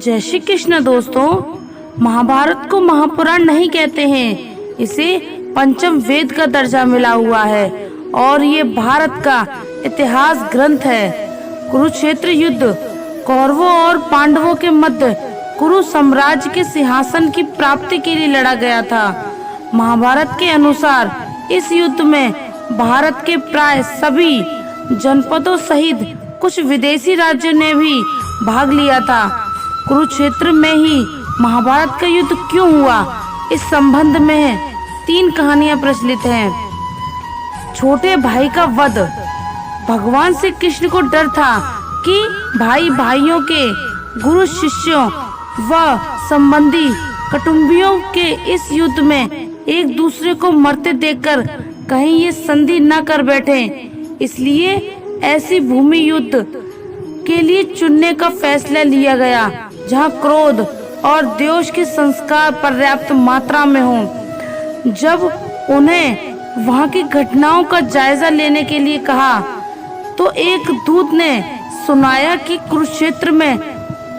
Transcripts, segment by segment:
जय श्री कृष्ण दोस्तों। महाभारत को महापुराण नहीं कहते हैं, इसे पंचम वेद का दर्जा मिला हुआ है और ये भारत का इतिहास ग्रंथ है। कुरुक्षेत्र युद्ध कौरवों और पांडवों के मध्य कुरु साम्राज्य के सिंहासन की प्राप्ति के लिए लड़ा गया था। महाभारत के अनुसार इस युद्ध में भारत के प्राय सभी जनपदों सहित कुछ विदेशी राज्यों ने भी भाग लिया था। कुरुक्षेत्र में ही महाभारत का युद्ध क्यों हुआ, इस संबंध में 3 कहानियां प्रचलित हैं। छोटे भाई का वध। भगवान श्री कृष्ण को डर था कि भाई भाइयों के, गुरु शिष्यों व संबंधी कुटुंबियों के इस युद्ध में एक दूसरे को मरते देखकर कहीं ये संधि न कर बैठे, इसलिए ऐसी भूमि युद्ध के लिए चुनने का फैसला लिया गया जहां क्रोध और द्वेष के संस्कार पर्याप्त मात्रा में हों। जब उन्हें वहां की घटनाओं का जायजा लेने के लिए कहा तो एक दूत ने सुनाया कि कुरुक्षेत्र में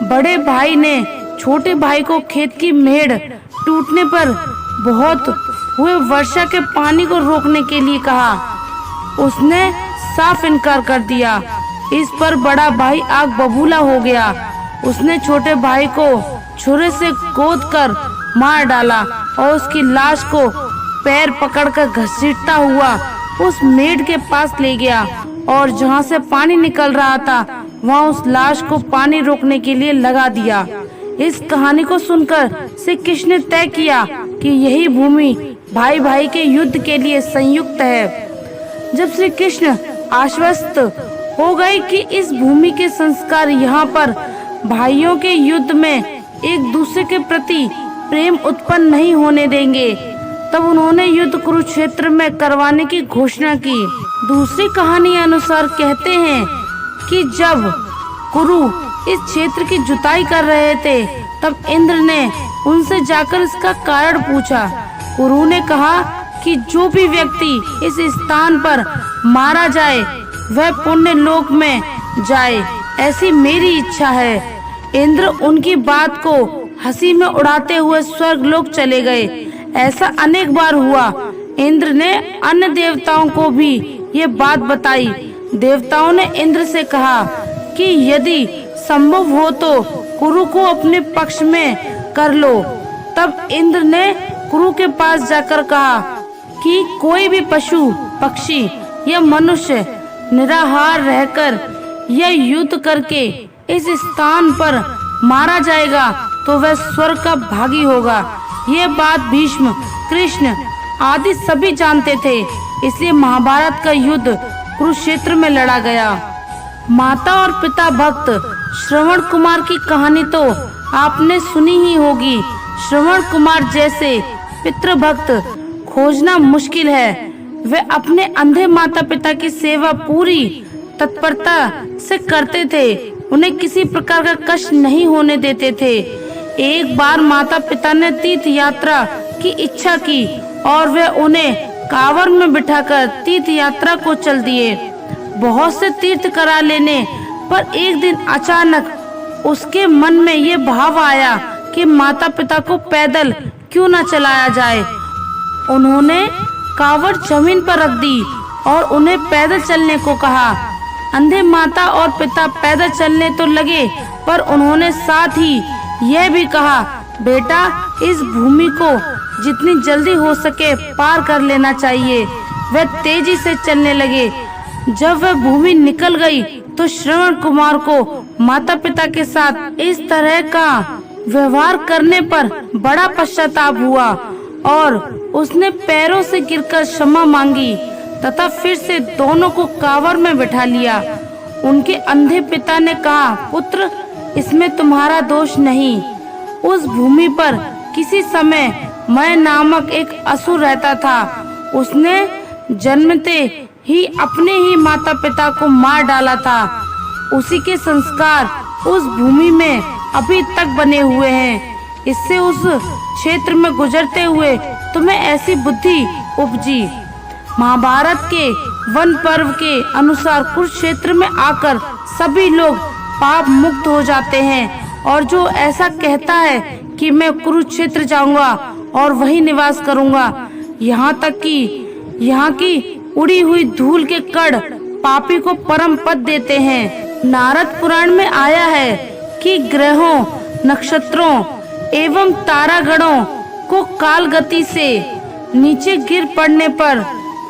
बड़े भाई ने छोटे भाई को खेत की मेड़ टूटने पर बहुत हुए वर्षा के पानी को रोकने के लिए कहा। उसने साफ इनकार कर दिया। इस पर बड़ा भाई आग बबूला हो गया। उसने छोटे भाई को छुरे से गोद कर मार डाला और उसकी लाश को पैर पकड़कर घसीटता हुआ उस मेड़ के पास ले गया और जहां से पानी निकल रहा था वहां उस लाश को पानी रोकने के लिए लगा दिया। इस कहानी को सुनकर श्री कृष्ण ने तय किया कि यही भूमि भाई भाई के युद्ध के लिए संयुक्त है। जब श्री कृष्ण आश्वस्त हो गए कि इस भूमि के संस्कार यहाँ पर भाइयों के युद्ध में एक दूसरे के प्रति प्रेम उत्पन्न नहीं होने देंगे, तब उन्होंने युद्ध कुरुक्षेत्र में करवाने की घोषणा की। दूसरी कहानी अनुसार कहते हैं कि जब कुरु इस क्षेत्र की जुताई कर रहे थे तब इंद्र ने उनसे जाकर इसका कारण पूछा। कुरु ने कहा कि जो भी व्यक्ति इस स्थान पर मारा जाए वह पुण्य लोक में जाए, ऐसी मेरी इच्छा है। इंद्र उनकी बात को हंसी में उड़ाते हुए स्वर्ग लोक चले गए। ऐसा अनेक बार हुआ। इंद्र ने अन्य देवताओं को भी ये बात बताई। देवताओं ने इंद्र से कहा कि यदि संभव हो तो कुरु को अपने पक्ष में कर लो। तब इंद्र ने कुरु के पास जाकर कहा कि कोई भी पशु, पक्षी या मनुष्य निराहार रहकर या युद्ध करके इस स्थान पर मारा जाएगा तो वह स्वर्ग का भागी होगा। ये बात भीष्म, कृष्ण आदि सभी जानते थे, इसलिए महाभारत का युद्ध कुरुक्षेत्र में लड़ा गया। माता और पिता भक्त। श्रवण कुमार की कहानी तो आपने सुनी ही होगी। श्रवण कुमार जैसे पितृभक्त खोजना मुश्किल है। वे अपने अंधे माता पिता की सेवा पूरी तत्परता से करते थे, उन्हें किसी प्रकार का कष्ट नहीं होने देते थे। एक बार माता पिता ने तीर्थ यात्रा की इच्छा की और वे उन्हें कांवर में बिठाकर तीर्थ यात्रा को चल दिए। बहुत से तीर्थ करा लेने पर एक दिन अचानक उसके मन में ये भाव आया कि माता पिता को पैदल क्यों न चलाया जाए। उन्होंने कांवड़ जमीन पर रख दी और उन्हें पैदल चलने को कहा। अंधे माता और पिता पैदल चलने तो लगे, पर उन्होंने साथ ही यह भी कहा, बेटा इस भूमि को जितनी जल्दी हो सके पार कर लेना चाहिए। वे तेजी से चलने लगे। जब वह भूमि निकल गई तो श्रवण कुमार को माता पिता के साथ इस तरह का व्यवहार करने पर बड़ा पश्चाताप हुआ और उसने पैरों से गिरकर क्षमा मांगी तथा फिर से दोनों को कांवर में बिठा लिया। उनके अंधे पिता ने कहा, पुत्र इसमें तुम्हारा दोष नहीं। उस भूमि पर किसी समय मैं नामक एक असुर रहता था। उसने जन्मते ही अपने ही माता पिता को मार डाला था। उसी के संस्कार उस भूमि में अभी तक बने हुए हैं। इससे उस क्षेत्र में गुजरते हुए तुम्हें ऐसी बुद्धि उपजी। महाभारत के वन पर्व के अनुसार कुरुक्षेत्र में आकर सभी लोग पाप मुक्त हो जाते हैं और जो ऐसा कहता है कि मैं कुरुक्षेत्र जाऊंगा और वहीं निवास करूंगा, यहाँ तक कि यहाँ की उड़ी हुई धूल के कण पापी को परम पद देते हैं। नारद पुराण में आया है कि ग्रहों, नक्षत्रों एवं तारागणों को काल गति से नीचे गिर पड़ने पर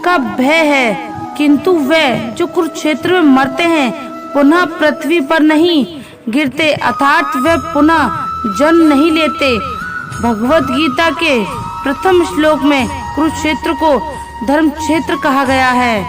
का भय है, किंतु वे जो कुरुक्षेत्र में मरते हैं पुनः पृथ्वी पर नहीं गिरते, अर्थात वे पुनः जन्म नहीं लेते। भगवत गीता के प्रथम श्लोक में कुरुक्षेत्र को धर्म क्षेत्र कहा गया है।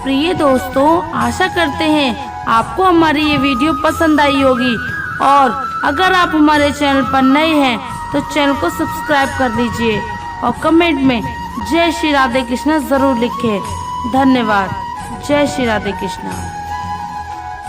प्रिय दोस्तों, आशा करते हैं आपको हमारी ये वीडियो पसंद आई होगी, और अगर आप हमारे चैनल पर नए हैं तो चैनल को सब्सक्राइब कर लीजिए और कमेंट में जय श्री राधे कृष्णा जरूर लिखें। धन्यवाद। जय श्री राधे कृष्णा।